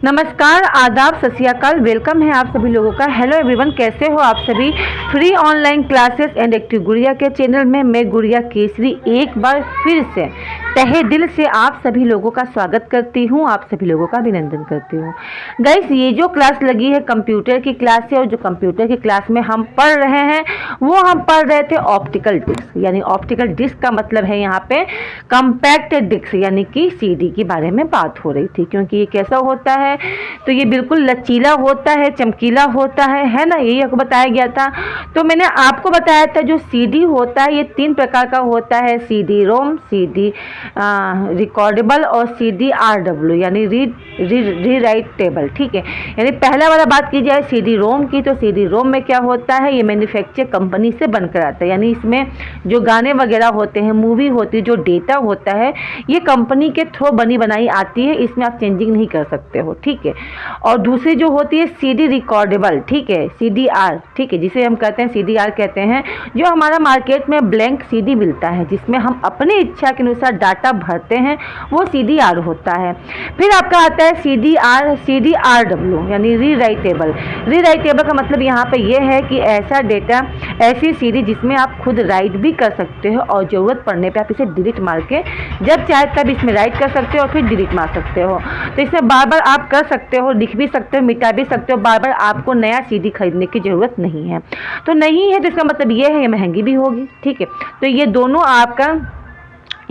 नमस्कार, आदाब, सत श्री अकाल। वेलकम है आप सभी लोगों का। हेलो एवरीवन, कैसे हो आप सभी। Free online classes and active गुड़िया के चैनल में मैं गुड़िया केसरी एक बार फिर से तहे दिल से आप सभी लोगों का स्वागत करती हूं, आप सभी लोगों का अभिनंदन करती हूं। गाइस, ये जो क्लास लगी है कंप्यूटर की क्लास है और जो कंप्यूटर की क्लास में हम पढ़ रहे हैं वो हम पढ़ रहे थे ऑप्टिकल डिस्क। यानी ऑप्टिकल डिस्क का मतलब है यहाँ पे कम्पैक्ट डिस्क यानी कि सीडी के बारे में बात हो रही थी। क्योंकि ये कैसा होता है, तो ये बिल्कुल लचीला होता है, चमकीला होता है ना, यही आपको बताया गया था। तो मैंने आपको बताया था जो सीडी होता है ये 3 प्रकार का होता है, सीडी रोम, सीडी रिकॉर्डेबल और सीडी आरडब्ल्यू यानी री राइटेबल। ठीक है, यानी पहला वाला बात की जाए सीडी रोम की, तो सीडी रोम में क्या होता है, ये मैन्युफैक्चर कंपनी से बनकर आता है। यानी इसमें जो गाने वगैरह होते हैं, मूवी होती है, जो डेटा होता है, ये कंपनी के थ्रू बनी बनाई आती है, इसमें आप चेंजिंग नहीं कर सकते हो। ठीक है, और दूसरी जो होती है सीडी रिकॉर्डेबल, ठीक है, सीडी आर, ठीक है, जिसे हम कहते हैं सीडी आर कहते हैं, जो हमारा मार्केट में ब्लैंक सीडी मिलता है जिसमें हम अपनी इच्छा के अनुसार डाटा भरते हैं, वो सीडी आर होता है। फिर आपका आता है सीडी आर डब्ल्यू यानी री राइटेबल। री राइटेबल का मतलब यहाँ पे ये है कि ऐसा डेटा, ऐसी सीडी जिसमें आप खुद राइट भी कर सकते हो और ज़रूरत पड़ने पे आप इसे डिलीट मार के जब चाहे तब इसमें राइट कर सकते हो और फिर डिलीट मार सकते हो। तो इसमें बार बार आप कर सकते हो, लिख भी सकते हो, मिटा भी सकते हो, बार बार आपको नया सीडी खरीदने की ज़रूरत नहीं है। तो नहीं है तो इसका मतलब ये है ये महंगी भी होगी। ठीक है, तो ये दोनों आपका,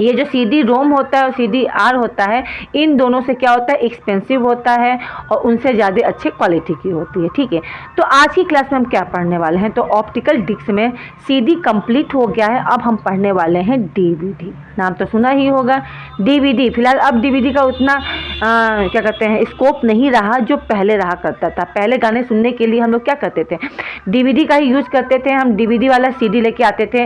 ये जो सीडी रोम होता है और सीडी आर होता है, इन दोनों से क्या होता है, एक्सपेंसिव होता है और उनसे ज़्यादा अच्छे क्वालिटी की होती है। ठीक है, तो आज की क्लास में हम क्या पढ़ने वाले हैं, तो ऑप्टिकल डिस्क में सीडी कंप्लीट हो गया है, अब हम पढ़ने वाले हैं डीवीडी। नाम तो सुना ही होगा डीवीडी। फिलहाल अब डीवीडी का उतना क्या कहते हैं स्कोप नहीं रहा जो पहले रहा करता था। पहले गाने सुनने के लिए हम लोग क्या करते थे, डीवीडी का ही यूज़ करते थे, हम डीवीडी वाला सीडी लेके आते थे।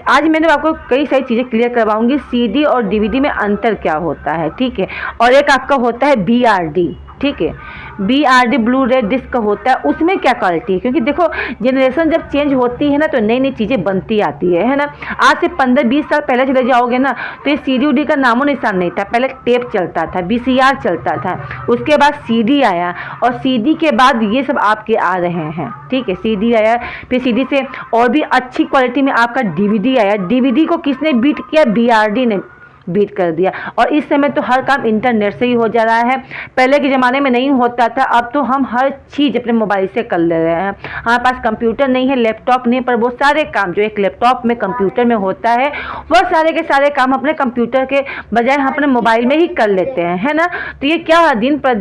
आज मैंने आपको कई सारी चीज़ें क्लियर करवाऊंगी, सीडी और डीवीडी में अंतर क्या होता है। ठीक है, और एक आपका होता है बीआरडी। ठीक है, बीआरडी ब्लू रे डिस्क होता है, उसमें क्या क्वालिटी है, क्योंकि देखो जनरेशन जब चेंज होती है ना तो नई नई चीज़ें बनती आती है ना। आज से 15-20 साल पहले चले जाओगे ना तो ये सीडी उडी का नामो निशान नहीं था। पहले टेप चलता था, वीसीआर चलता था, उसके बाद सीडी आया और सीडी के बाद ये सब आपके आ रहे हैं। ठीक है, सीडी आया, फिर सीडी से और भी अच्छी क्वालिटी में आपका डीवीडी आया। डीवीडी को किसने बीट किया, बीआरडी ने बीट कर दिया। और इस समय तो हर काम इंटरनेट से ही हो जा रहा है, पहले के ज़माने में नहीं होता था। अब तो हम हर चीज़ अपने मोबाइल से कर ले रहे हैं। हमारे पास कंप्यूटर नहीं है, लैपटॉप नहीं, पर वो सारे काम जो एक लैपटॉप में कंप्यूटर में होता है वो सारे के सारे काम अपने कंप्यूटर के बजाय हम अपने मोबाइल में ही कर लेते हैं, है ना। तो ये क्या दिन पर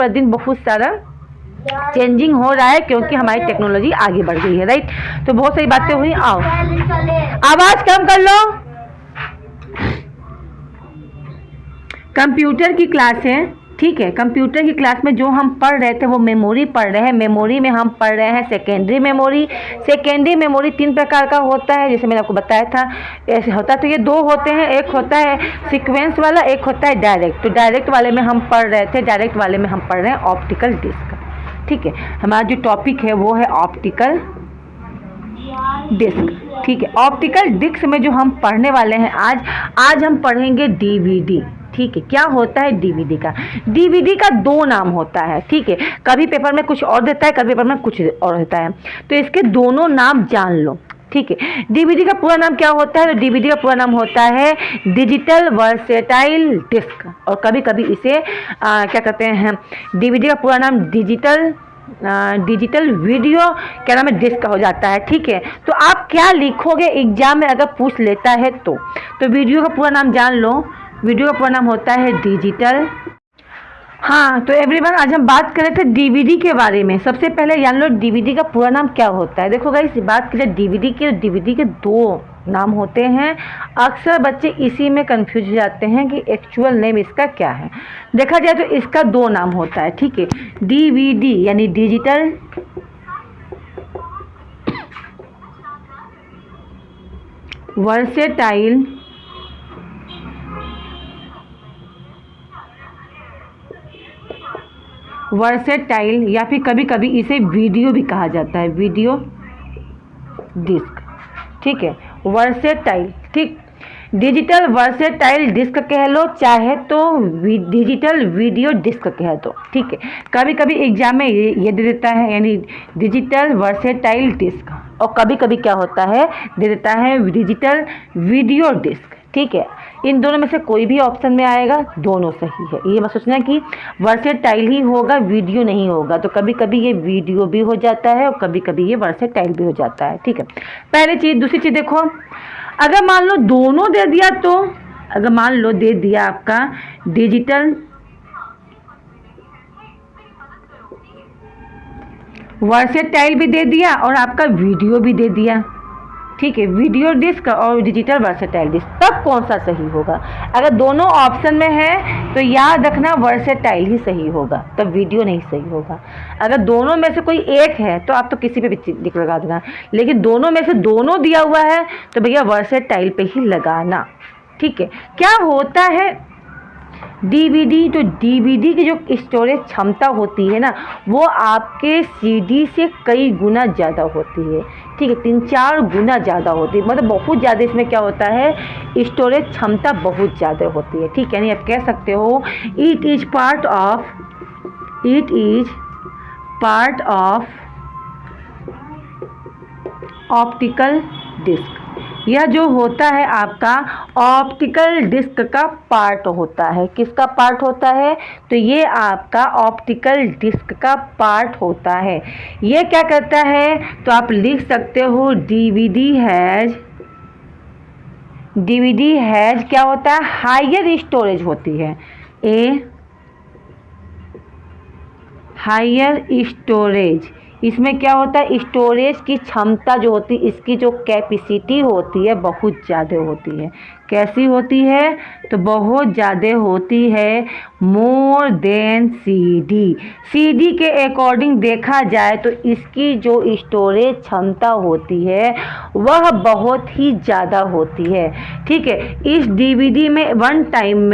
दिन बहुत सारा चेंजिंग हो रहा है क्योंकि हमारी टेक्नोलॉजी आगे बढ़ गई है। राइट, तो बहुत सारी बातें हुई। आओ आवाज़ कम कर लो। कंप्यूटर की क्लास है, ठीक है। कंप्यूटर की क्लास में जो हम पढ़ रहे थे वो मेमोरी पढ़ रहे हैं। मेमोरी में हम पढ़ रहे हैं सेकेंडरी मेमोरी। सेकेंडरी मेमोरी 3 प्रकार का होता है, जैसे मैंने आपको बताया था। ऐसे होता है तो ये 2 होते हैं, एक होता है सीक्वेंस वाला, एक होता है डायरेक्ट। तो डायरेक्ट वाले में हम पढ़ रहे थे, डायरेक्ट वाले में हम पढ़ रहे हैं ऑप्टिकल डिस्क। ठीक है, हमारा जो टॉपिक है वो है ऑप्टिकल डिस्क। ठीक है, ऑप्टिकल डिस्क में जो हम पढ़ने वाले हैं आज हम पढ़ेंगे डीवीडी। ठीक है, क्या होता है डीवीडी का। डीवीडी का 2 नाम होता है। ठीक है, कभी पेपर में कुछ और देता है, कभी पेपर में कुछ और होता है, तो इसके दोनों नाम जान लो। ठीक है, डीवीडी का पूरा नाम क्या होता है, तो डीवीडी का पूरा नाम होता है डिजिटल वर्सेटाइल डिस्क। और कभी कभी इसे क्या कहते हैं, डीवीडी का पूरा नाम डिजिटल वीडियो क्या नाम है डिस्क हो जाता है। ठीक है, तो आप क्या लिखोगे एग्जाम में अगर पूछ लेता है तो वीडियो का पूरा नाम जान लो। वीडियो का पूरा नाम होता है डिजिटल। हाँ, तो एवरीवन आज हम बात कर रहे थे डीवीडी के बारे में। सबसे पहले जान लो डीवीडी का पूरा नाम क्या होता है। देखो गाइस, बात करें डीवीडी की, तो डीवीडी के 2 नाम होते हैं। अक्सर बच्चे इसी में कंफ्यूज हो जाते हैं कि एक्चुअल नेम इसका क्या है। देखा जाए तो इसका 2 नाम होता है। ठीक है, डीवीडी यानी डिजिटल वर्सेटाइल या फिर कभी कभी इसे वीडियो भी कहा जाता है, वीडियो डिस्क। ठीक है, वर्सेटाइल। ठीक, डिजिटल वर्सेटाइल डिस्क कह लो, चाहे तो डिजिटल वीडियो डिस्क कह दो, ठीक है। कभी कभी एग्जाम में ये दे देता है, यानी डिजिटल वर्सेटाइल डिस्क, और कभी कभी क्या होता है दे देता है डिजिटल वीडियो डिस्क, ठीक है। इन दोनों में से कोई भी ऑप्शन में आएगा, दोनों सही है। ये मत सोचना कि वर्सेटाइल ही होगा वीडियो नहीं होगा, तो कभी कभी ये वीडियो भी हो जाता है और कभी कभी ये वर्सेटाइल भी हो जाता है, ठीक है। पहली चीज़। दूसरी चीज़ देखो, अगर मान लो दोनों दे दिया, तो अगर मान लो दे दिया आपका डिजिटल वर्सेटाइल भी दे दिया और आपका वीडियो भी दे दिया, ठीक है, वीडियो डिस्क और डिजिटल वर्सेटाइल डिस्क, तब कौन सा सही होगा? अगर दोनों ऑप्शन में है तो याद रखना वर्सेटाइल ही सही होगा, तब वीडियो नहीं सही होगा। अगर दोनों में से कोई एक है तो आप तो किसी पे भी टिक लगा देना, लेकिन दोनों में से दोनों दिया हुआ है तो भैया वर्सेटाइल पे ही लगाना, ठीक है। क्या होता है डीवीडी, तो डीवीडी की जो स्टोरेज क्षमता होती है ना, वो आपके सीडी से कई गुना ज़्यादा होती है, ठीक है, 3-4 गुना ज़्यादा होती है, मतलब बहुत ज़्यादा इसमें क्या होता है स्टोरेज क्षमता बहुत ज़्यादा होती है, ठीक है। यानी आप कह सकते हो it is part of optical disc. यह जो होता है आपका ऑप्टिकल डिस्क का पार्ट होता है। किसका पार्ट होता है? तो ये आपका ऑप्टिकल डिस्क का पार्ट होता है। ये क्या करता है? तो आप लिख सकते हो डीवीडी हैज क्या होता है? हायर स्टोरेज होती है, हायर स्टोरेज। इसमें क्या होता है स्टोरेज की क्षमता जो होती है, इसकी जो कैपेसिटी होती है बहुत ज़्यादा होती है। कैसी होती है? तो बहुत ज़्यादा होती है, मोर देन सीडी के अकॉर्डिंग देखा जाए तो इसकी जो स्टोरेज क्षमता होती है वह बहुत ही ज़्यादा होती है, ठीक है। इस डीवीडी में वन टाइम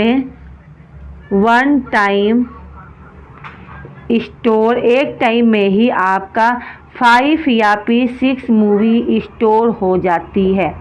स्टोर, एक टाइम में ही आपका 5 या फिर 6 मूवी स्टोर हो जाती है।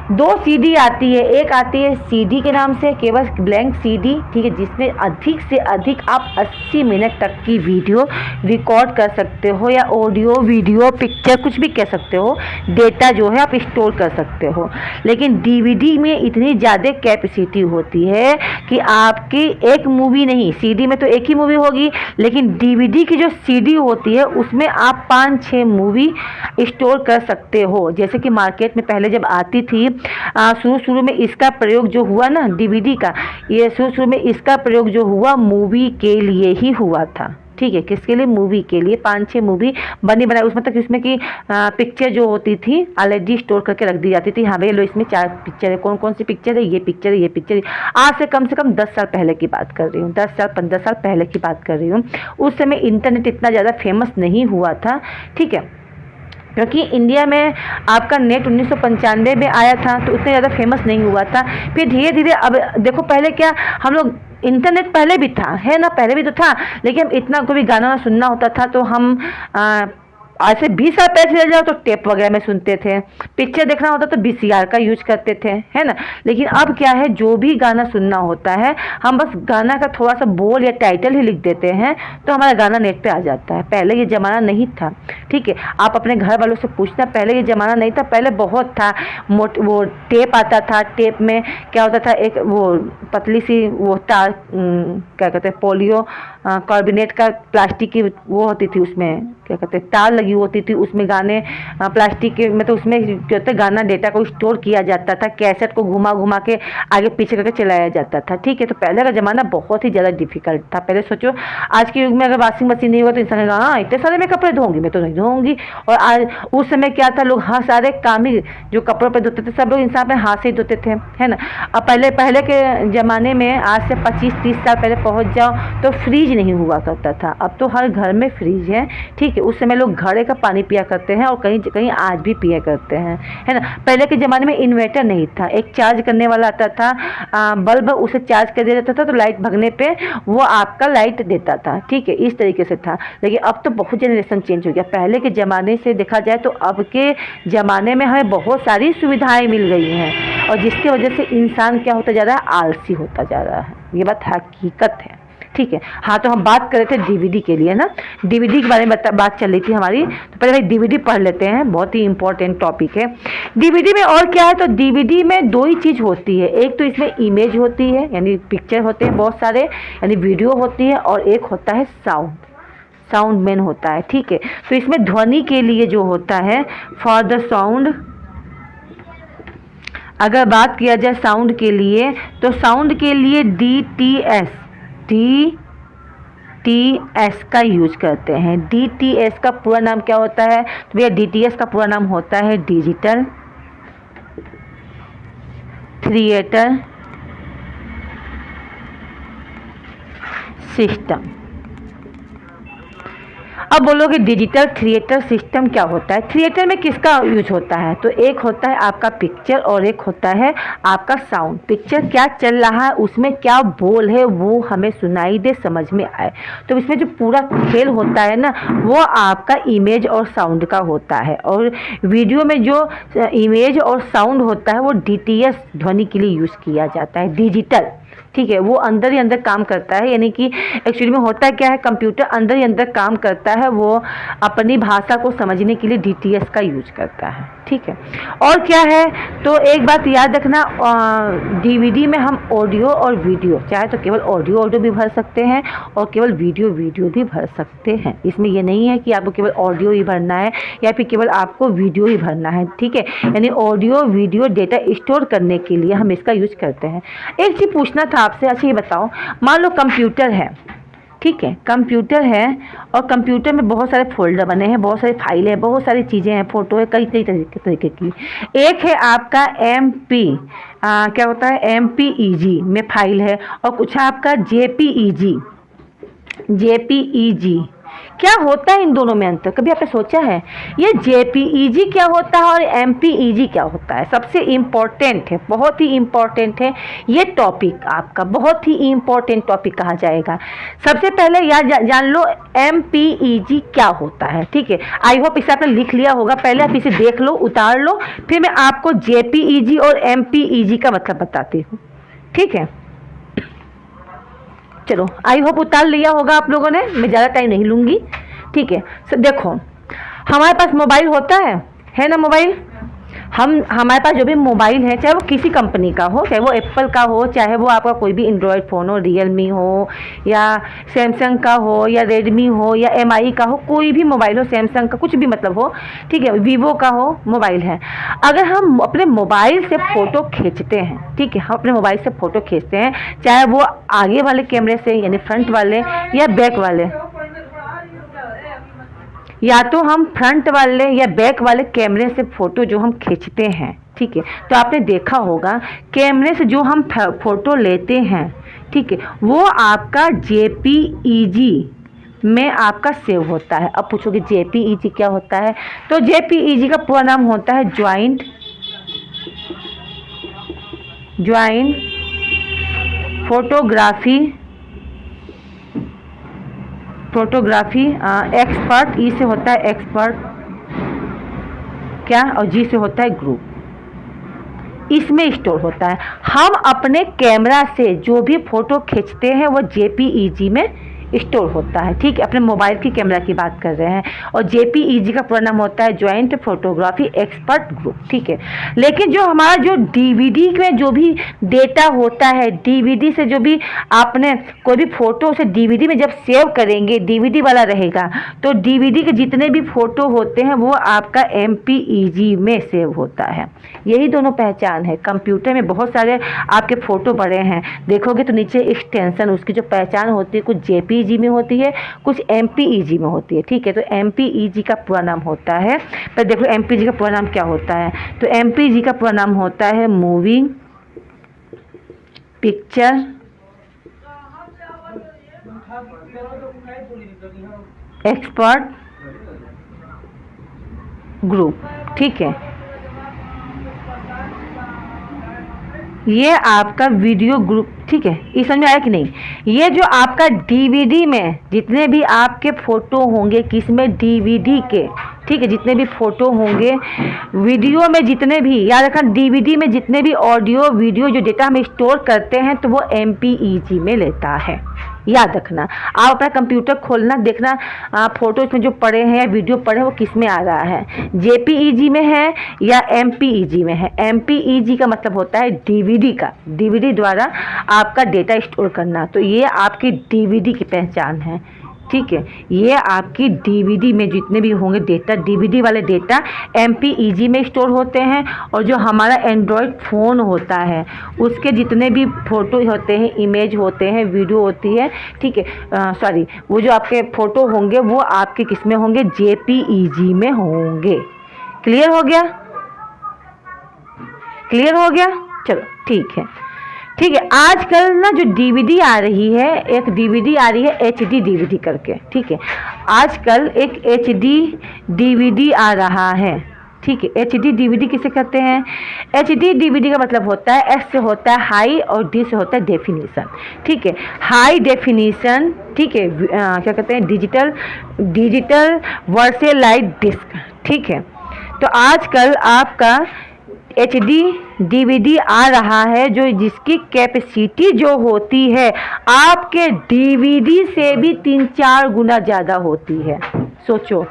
2 सीडी आती है, एक आती है सीडी के नाम से केवल ब्लैंक सीडी, ठीक है, जिसमें अधिक से अधिक आप 80 मिनट तक की वीडियो रिकॉर्ड कर सकते हो, या ऑडियो वीडियो पिक्चर कुछ भी कह सकते हो, डेटा जो है आप स्टोर कर सकते हो। लेकिन डीवीडी में इतनी ज़्यादा कैपेसिटी होती है कि आपकी एक मूवी नहीं, सीडी में तो एक ही मूवी होगी, लेकिन डीवीडी की जो सीडी होती है उसमें आप 5-6 मूवी स्टोर कर सकते हो। जैसे कि मार्केट में पहले जब आती थी, शुरू में इसका प्रयोग जो हुआ ना डीवीडी का, ये शुरू में इसका प्रयोग जो हुआ मूवी के लिए ही हुआ था, ठीक है। किसके लिए? मूवी के लिए। 5-6 मूवी बनी बनाई, उसमें तक इसमें की पिक्चर जो होती थी ऑलरेडी स्टोर करके रख दी जाती थी। हाँ भैया लो इसमें 4 पिक्चर है, कौन कौन सी पिक्चर है? ये पिक्चर है, ये पिक्चर है। आज से कम 10 साल पहले की बात कर रही हूँ, 10 साल 15 साल पहले की बात कर रही हूँ। उस समय इंटरनेट इतना ज़्यादा फेमस नहीं हुआ था, ठीक है, क्योंकि इंडिया में आपका नेट 1995 में आया था, तो उतने ज़्यादा फेमस नहीं हुआ था। फिर धीरे धीरे अब देखो, पहले क्या हम लोग, इंटरनेट पहले भी था, है ना, पहले भी तो था, लेकिन इतना कोई गाना ना सुनना होता था तो हम आज से 20 साल पहले चले जाओ तो टेप वगैरह में सुनते थे। पिक्चर देखना होता तो VCR का यूज करते थे, है ना। लेकिन अब क्या है, जो भी गाना सुनना होता है हम बस गाना का थोड़ा सा बोल या टाइटल ही लिख देते हैं तो हमारा गाना नेट पे आ जाता है। पहले ये ज़माना नहीं था, ठीक है। आप अपने घर वालों से पूछना, पहले ये ज़माना नहीं था, पहले बहुत था। वो टेप आता था, टेप में क्या होता था, एक वो पतली सी वो तार, क्या कहते हैं, पोलियो कार्बोनेट का प्लास्टिक की वो होती थी, उसमें क्या कहते हैं तार लगी होती थी, उसमें गाने प्लास्टिक के, मतलब उसमें क्या होता है गाना डेटा को स्टोर किया जाता था, कैसेट को घुमा घुमा के आगे पीछे करके चलाया जाता था, ठीक है। तो पहले का ज़माना बहुत ही ज़्यादा डिफिकल्ट था। पहले सोचो आज के युग में अगर वॉशिंग मशीन नहीं हुआ तो इंसान कहेगा हाँ इतने सारे मैं कपड़े धोऊंगी, मैं तो नहीं धोऊंगी। और आज उस समय क्या था, लोग हाँ सारे काम ही जो कपड़ों पर धोते थे सब लोग इंसान अपने हाथ से ही धोते थे, है ना। अब पहले के ज़माने में आज से 25-30 साल पहले पहुँच जाओ तो फ्रिज ही नहीं हुआ करता था। अब तो हर घर में फ्रिज है, ठीक है। उस समय लोग घड़े का पानी पिया करते हैं और कहीं कहीं आज भी पिया करते हैं, है ना। पहले के ज़माने में इन्वर्टर नहीं था, एक चार्ज करने वाला आता था, बल्ब उसे चार्ज कर दिया जाता था, तो लाइट भगने पे वो आपका लाइट देता था, ठीक है। इस तरीके से था। लेकिन अब तो बहुत जनरेशन चेंज हो गया। पहले के ज़माने से देखा जाए तो अब के ज़माने में हमें बहुत सारी सुविधाएँ मिल गई हैं, और जिसकी वजह से इंसान क्या होता जा रहा है, आलसी होता जा रहा है। ये बात हकीकत है, ठीक है। हाँ, तो हम बात कर रहे थे डीवीडी के लिए ना, डीवीडी के बारे में बात चल रही थी हमारी। तो पहले भाई डीवीडी पढ़ लेते हैं, बहुत ही इंपॉर्टेंट टॉपिक है। डीवीडी में और क्या है, तो डीवीडी में दो ही चीज़ होती है। एक तो इसमें इमेज होती है, यानी पिक्चर होते हैं बहुत सारे, यानी वीडियो होती है, और एक होता है साउंड मेन होता है, ठीक है। तो इसमें ध्वनि के लिए जो होता है, फॉर द साउंड, अगर बात किया जाए साउंड के लिए, तो साउंड के लिए DTS का यूज करते हैं। DTS का पूरा नाम क्या होता है, तो भैया DTS का पूरा नाम होता है डिजिटल थिएटर सिस्टम। अब बोलोगे डिजिटल थिएटर सिस्टम क्या होता है। थिएटर में किसका यूज होता है, तो एक होता है आपका पिक्चर और एक होता है आपका साउंड। पिक्चर क्या चल रहा है, उसमें क्या बोल है, वो हमें सुनाई दे, समझ में आए। तो इसमें जो पूरा खेल होता है ना, वो आपका इमेज और साउंड का होता है। और वीडियो में जो इमेज और साउंड होता है, वो DTS ध्वनि के लिए यूज़ किया जाता है, डिजिटल, ठीक है। वो अंदर ही अंदर काम करता है, यानी कि एक्चुअली में होता क्या है, कंप्यूटर अंदर ही अंदर काम करता है, वो अपनी भाषा को समझने के लिए DTS का यूज करता है, ठीक है। और क्या है, तो एक बात याद रखना, डीवीडी में हम ऑडियो और वीडियो, चाहे तो केवल ऑडियो भी भर सकते हैं और केवल वीडियो भी भर सकते हैं। इसमें ये नहीं है कि आपको केवल ऑडियो ही भरना है या फिर केवल आपको वीडियो ही भरना है, ठीक है। यानी ऑडियो वीडियो डेटा स्टोर करने के लिए हम इसका यूज करते हैं। एक चीज़ पूछना था आपसे, अच्छा ये बताओ, मान लो कंप्यूटर है, ठीक है, कंप्यूटर है, और कंप्यूटर में बहुत सारे फोल्डर बने हैं, बहुत सारी फाइलें हैं, बहुत सारी चीज़ें हैं, फोटो है, कई कई तरीके की। एक है आपका MP, क्या होता है, MPEG में फाइल है, और कुछ आपका JPEG। क्या होता है इन दोनों में अंतर, कभी आपने सोचा है? ये JPEG क्या होता है और MPEG क्या होता है? सबसे इम्पोर्टेंट है, बहुत ही इम्पोर्टेंट है ये टॉपिक, आपका बहुत ही इम्पोर्टेंट टॉपिक कहा जाएगा। सबसे पहले याद जान लो MPEG क्या होता है, ठीक है। आई होप इसे आपने लिख लिया होगा, पहले आप इसे देख लो, उतार लो, फिर मैं आपको JPEG और MPEG का मतलब बताती हूँ, ठीक है। चलो, आई होप उतार लिया होगा आप लोगों ने, मैं ज़्यादा टाइम नहीं लूँगी, ठीक है। देखो, हमारे पास मोबाइल होता है ना, मोबाइल, हमारे पास जो भी मोबाइल है, चाहे वो किसी कंपनी का हो, चाहे वो एप्पल का हो, चाहे वो आपका कोई भी एंड्रॉयड फ़ोन हो, रियलमी हो या सैमसंग का हो या रेडमी हो या MI का हो, कोई भी मोबाइल हो, सैमसंग का कुछ भी मतलब हो, ठीक है, वीवो का हो मोबाइल है। अगर हम अपने मोबाइल से फ़ोटो खींचते हैं, ठीक है, हम अपने मोबाइल से फ़ोटो खींचते हैं, चाहे वो आगे वाले कैमरे से यानी फ्रंट वाले या बैक वाले, या तो हम फ्रंट वाले या बैक वाले कैमरे से फ़ोटो जो हम खींचते हैं, ठीक है, तो आपने देखा होगा कैमरे से जो हम फ़ोटो लेते हैं, ठीक है, वो आपका JPEG में आपका सेव होता है। अब पूछोगे JPEG क्या होता है, तो JPEG का पूरा नाम होता है ज्वाइंट फोटोग्राफी एक्सपर्ट, ई से होता है एक्सपर्ट क्या, और जी से होता है ग्रुप। इसमें स्टोर होता है। हम अपने कैमरा से जो भी फ़ोटो खींचते हैं वो JPEG में स्टोर होता है, ठीक है। अपने मोबाइल की कैमरा की बात कर रहे हैं, और JPEG का पूरा नाम होता है ज्वाइंट फोटोग्राफी एक्सपर्ट ग्रुप, ठीक है। लेकिन जो हमारा जो DVD में जो भी डेटा होता है, DVD से जो भी आपने कोई भी फ़ोटो उसे DVD में जब सेव करेंगे, DVD वाला रहेगा, तो DVD के जितने भी फ़ोटो होते हैं वो आपका MPEG में सेव होता है। यही दोनों पहचान है। कंप्यूटर में बहुत सारे आपके फ़ोटो पड़े हैं, देखोगे तो नीचे एक्सटेंशन, उसकी जो पहचान होती है कुछ JPEG में होती है, कुछ MPEG में होती है, ठीक है। तो MPEG का पूरा नाम होता है, पर देखो MPEG का पूरा नाम क्या होता है, तो MPEG का पूरा नाम होता है मूविंग पिक्चर एक्सपर्ट ग्रुप, ठीक है। ये आपका वीडियो ग्रुप, ठीक है। ये समझ में आया कि नहीं? ये जो आपका डीवीडी में जितने भी आपके फोटो होंगे, किसमें? डीवीडी के, ठीक है। जितने भी फोटो होंगे, वीडियो में जितने भी, याद रखना डीवीडी में जितने भी ऑडियो वीडियो जो डेटा हम स्टोर करते हैं तो वो MPEG में लेता है, याद रखना। आप अपना कंप्यूटर खोलना, देखना फोटो इसमें जो पड़े हैं या वीडियो पड़े हैं वो किस में आ रहा है, JPEG में है या MPEG में है। MPEG का मतलब होता है डीवीडी का, डीवीडी द्वारा आपका डेटा स्टोर करना। तो ये आपकी डीवीडी की पहचान है, ठीक है। ये आपकी डीवीडी में जितने भी होंगे डेटा, डीवीडी वाले डेटा MPEG में स्टोर होते हैं। और जो हमारा एंड्रॉयड फ़ोन होता है उसके जितने भी फ़ोटो होते हैं, इमेज होते हैं, वीडियो होती है, ठीक है, सॉरी, वो जो आपके फ़ोटो होंगे वो आपके किस में होंगे? JPEG में होंगे। क्लियर हो गया? क्लियर हो गया? चलो ठीक है, ठीक है। आजकल ना जो डीवीडी आ रही है, एक डीवीडी आ रही है HD डीवीडी करके, ठीक है। आजकल एक HD डीवीडी आ रहा है, ठीक है। HD डीवीडी किसे कहते हैं? HD डीवीडी का मतलब होता है, S से होता है हाई और D से होता है डेफिनेशन, ठीक है। हाई डेफिनेशन, ठीक है, क्या कहते हैं? डिजिटल वर्सेलाइट डिस्क, ठीक है। तो आजकल आपका HD डीवीडी आ रहा है जो जिसकी कैपेसिटी जो होती है आपके डीवीडी से भी 3-4 गुना ज़्यादा होती है। सोचो,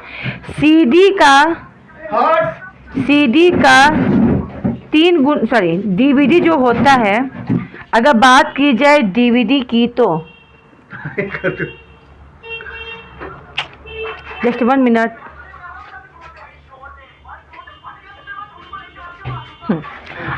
CD का 3 गुना, सॉरी, डीवीडी जो होता है, अगर बात की जाए डीवीडी की तो जस्ट 1 मिनट।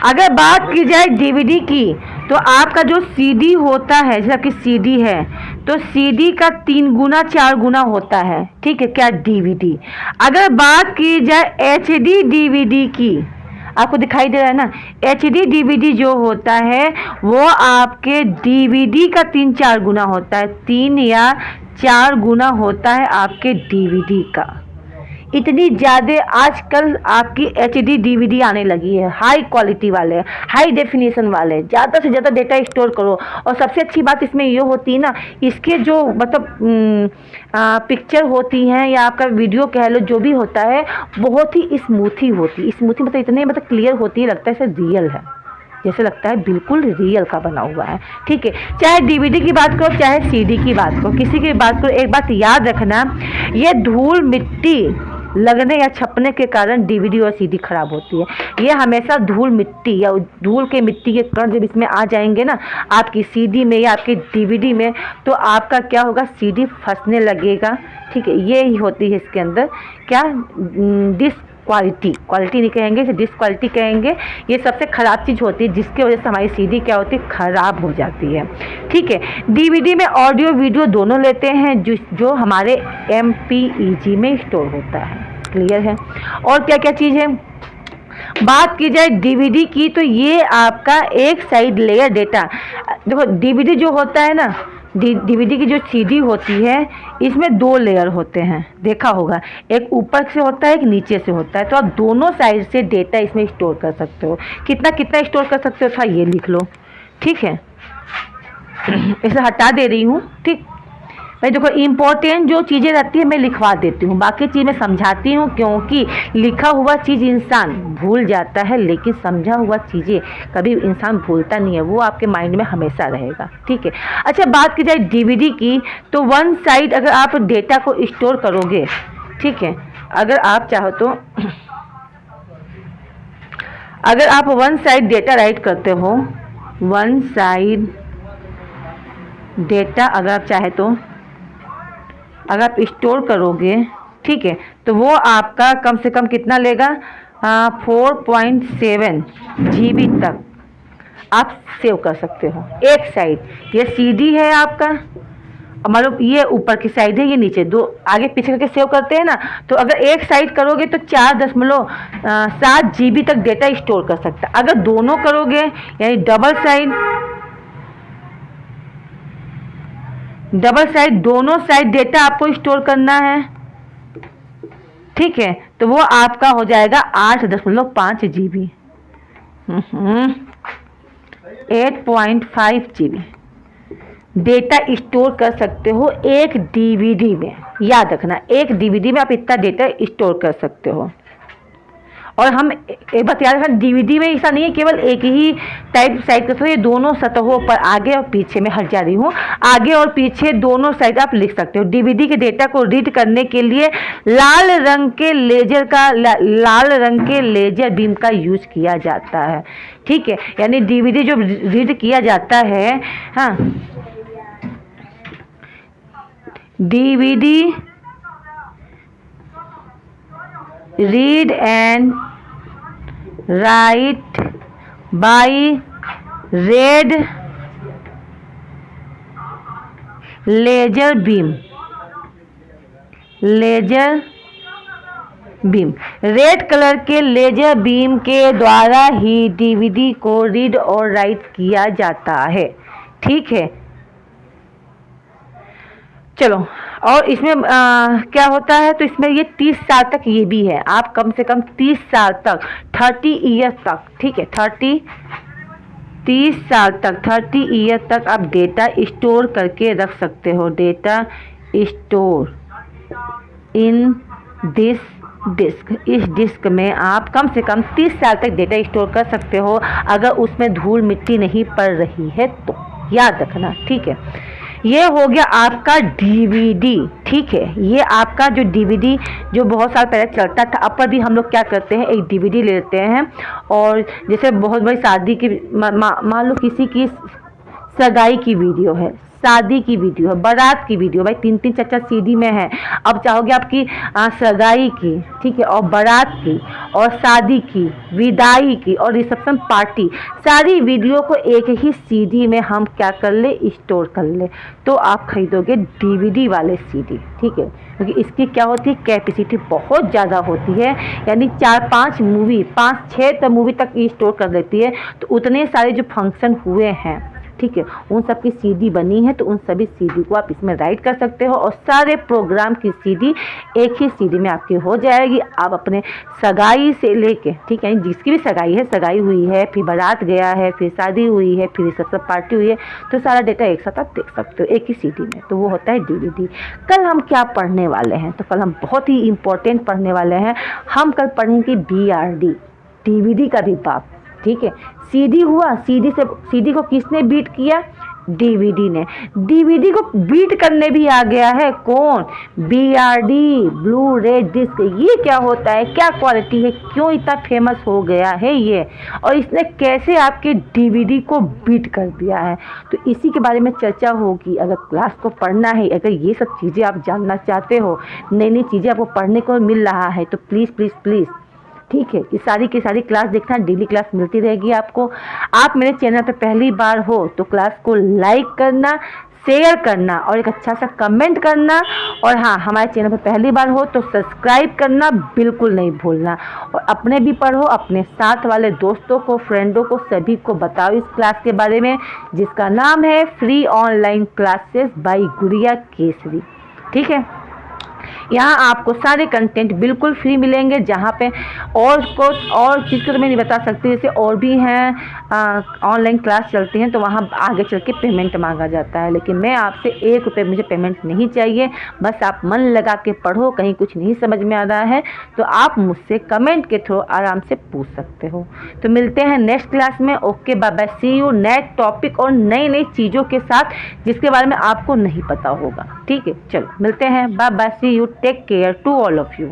अगर बात की जाए डीवीडी की तो आपका जो CD होता है, जैसा कि CD है, तो CD का 3 गुना 4 गुना होता है, ठीक है, क्या? डीवीडी। अगर बात की जाए HD डीवीडी की, आपको दिखाई दे रहा है ना, HD डीवीडी जो होता है वो आपके डीवीडी का 3-4 गुना होता है, 3 या 4 गुना होता है आपके डीवीडी का। इतनी ज़्यादा आजकल आपकी HD डीवीडी आने लगी है, हाई क्वालिटी वाले, हाई डेफिनेशन वाले। ज़्यादा से ज़्यादा डेटा स्टोर करो। और सबसे अच्छी बात इसमें ये होती है ना, इसके जो मतलब पिक्चर होती हैं या आपका वीडियो कह लो, जो भी होता है बहुत ही स्मूथी होती है। स्मूथी मतलब इतने मतलब क्लियर होती है, लगता है जैसे रियल है, जैसे लगता है बिल्कुल रियल का बना हुआ है, ठीक है। चाहे डीवीडी की बात करो, चाहे CD की बात करो, किसी की बात करो, एक बात याद रखना, ये धूल मिट्टी लगने या छपने के कारण डीवीडी और CD खराब होती है। ये हमेशा धूल मिट्टी या धूल के मिट्टी के कण जब इसमें आ जाएंगे ना आपकी CD में या आपकी डीवीडी में, तो आपका क्या होगा? CD फंसने लगेगा, ठीक है। ये ही होती है इसके अंदर क्या? क्वालिटी नहीं कहेंगे, इसे डिसक्वालिटी कहेंगे। ये सबसे ख़राब चीज़ होती है जिसकी वजह से हमारी CD क्या होती है? ख़राब हो जाती है, ठीक है। डीवीडी में ऑडियो वीडियो दोनों लेते हैं जो हमारे MPEG में स्टोर होता है। क्लियर है? और क्या क्या चीज़ है? बात की जाए डीवीडी की तो ये आपका एक साइड लेयर डेटा, देखो डीवीडी जो होता है ना, डीवीडी की जो CD होती है इसमें 2 लेयर होते हैं, देखा होगा, एक ऊपर से होता है, एक नीचे से होता है। तो आप दोनों साइड से डेटा इसमें स्टोर कर सकते हो। कितना कितना स्टोर कर सकते हो था ये लिख लो, ठीक है। इसे हटा दे रही हूँ, ठीक भाई। देखो इम्पोर्टेंट जो चीज़ें रहती है मैं लिखवा देती हूँ, बाकी चीज़ मैं समझाती हूँ, क्योंकि लिखा हुआ चीज़ इंसान भूल जाता है लेकिन समझा हुआ चीज़ें कभी इंसान भूलता नहीं है, वो आपके माइंड में हमेशा रहेगा, ठीक है। अच्छा, बात की जाए डीवीडी की तो 1 साइड अगर आप डेटा को स्टोर करोगे, ठीक है, अगर आप चाहो तो अगर आप 1 साइड डेटा राइट करते हो, 1 साइड डेटा अगर आप चाहे तो अगर आप स्टोर करोगे, ठीक है, तो वो आपका कम से कम कितना लेगा? 4.7 GB तक आप सेव कर सकते हो एक साइड। ये CD है आपका, मतलब ये ऊपर की साइड है, ये नीचे, 2 आगे पीछे करके सेव करते हैं ना। तो अगर एक साइड करोगे तो 4.7 GB तक डेटा स्टोर कर सकता है। अगर दोनों करोगे यानी डबल साइड डबल साइड, दोनों साइड डेटा आपको स्टोर करना है, ठीक है। तो वो आपका हो जाएगा 8.5 GB, 8.5 GB डेटा स्टोर कर सकते हो एक DVD में। याद रखना, एक DVD में आप इतना डेटा स्टोर कर सकते हो। और हम एक बात याद रखना, DVD में ऐसा नहीं है केवल एक ही टाइप साइड कर सकते हो, ये दोनों सतहों पर आगे और पीछे में हट जा रही हूँ, आगे और पीछे दोनों साइड आप लिख सकते हो। DVD के डेटा को रीड करने के लिए लाल रंग के लेजर बीम का यूज किया जाता है, ठीक है। यानी DVD जो रीड किया जाता है, हाँ, DVD read and write by red laser beam, red colour के लेजर बीम के द्वारा ही DVD को रीड और राइट किया जाता है, ठीक है। चलो, और इसमें क्या होता है, तो इसमें ये 30 साल तक ये भी है, आप कम से कम 30 साल तक, 30 ईयर तक, ठीक है, 30 साल तक, 30 ईयर तक आप डेटा स्टोर करके रख सकते हो। Data store in this disc, इस डिस्क में आप कम से कम 30 साल तक डेटा स्टोर कर सकते हो, अगर उसमें धूल मिट्टी नहीं पड़ रही है तो। याद रखना, ठीक है। ये हो गया आपका DVD, ठीक है। ये आपका जो DVD जो बहुत साल पहले चलता था, अब पर भी हम लोग क्या करते हैं, एक DVD लेते हैं, और जैसे बहुत बड़ी शादी की, मान लो किसी की सगाई की वीडियो है, शादी की वीडियो है, बारात की वीडियो, भाई 3-3 4-4 CD में है। अब चाहोगे आपकी सगाई की, ठीक है, और बारात की, और शादी की, विदाई की, और रिसेप्शन पार्टी, सारी वीडियो को एक ही CD में हम क्या कर ले, स्टोर कर ले। तो आप खरीदोगे DVD वाले CD, ठीक है, क्योंकि इसकी क्या होती है, कैपेसिटी बहुत ज़्यादा होती है, यानी 4-5 मूवी, 5-6 मूवी तक स्टोर कर लेती है। तो उतने सारे जो फंक्शन हुए हैं, ठीक है, उन सब की CD बनी है, तो उन सभी CD को आप इसमें राइट कर सकते हो, और सारे प्रोग्राम की CD एक ही CD में आपकी हो जाएगी। आप अपने सगाई से लेके, ठीक है, जिसकी भी सगाई है, सगाई हुई है, फिर बारात गया है, फिर शादी हुई है, फिर रिसेप्शन पार्टी हुई है, तो सारा डेटा एक साथ आप देख सकते हो एक ही CD में। तो वो होता है DVD। कल हम क्या पढ़ने वाले हैं, तो कल हम बहुत ही इम्पोर्टेंट पढ़ने वाले हैं। हम कल पढ़ेंगे BRD, DVD का भी बाप, ठीक है। CD हुआ, CD को किसने बीट किया, DVD ने। DVD को बीट करने भी आ गया है कौन, BRD, ब्लू रे डिस्क। ये क्या होता है, क्या क्वालिटी है, क्यों इतना फेमस हो गया है ये, और इसने कैसे आपके DVD को बीट कर दिया है, तो इसी के बारे में चर्चा होगी। अगर क्लास को पढ़ना है, अगर ये सब चीज़ें आप जानना चाहते हो, नई नई चीज़ें आपको पढ़ने को मिल रहा है, तो प्लीज़ प्लीज़ प्लीज़, ठीक है, ये सारी की सारी क्लास देखना, डेली क्लास मिलती रहेगी आपको। आप मेरे चैनल पे पहली बार हो तो क्लास को लाइक करना, शेयर करना, और एक अच्छा सा कमेंट करना, और हाँ, हमारे चैनल पे पहली बार हो तो सब्सक्राइब करना बिल्कुल नहीं भूलना। और अपने भी पढ़ो, अपने साथ वाले दोस्तों को, फ्रेंडों को, सभी को बताओ इस क्लास के बारे में, जिसका नाम है फ्री ऑनलाइन क्लासेस बाय गुड़िया केसरी, ठीक है। यहाँ आपको सारे कंटेंट बिल्कुल फ्री मिलेंगे, जहाँ पे और चीज़ को तो मैं नहीं बता सकती, जैसे और भी हैं ऑनलाइन क्लास चलती हैं, तो वहाँ आगे चल के पेमेंट मांगा जाता है, लेकिन मैं आपसे 1 रुपये, मुझे पेमेंट नहीं चाहिए, बस आप मन लगा के पढ़ो। कहीं कुछ नहीं समझ में आ रहा है तो आप मुझसे कमेंट के थ्रू आराम से पूछ सकते हो। तो मिलते हैं नेक्स्ट क्लास में। Okay, bye bye, see you. नए टॉपिक और नई नई चीज़ों के साथ जिसके बारे में आपको नहीं पता होगा, ठीक है। चलो मिलते हैं, bye bye, see you, take care to all of you.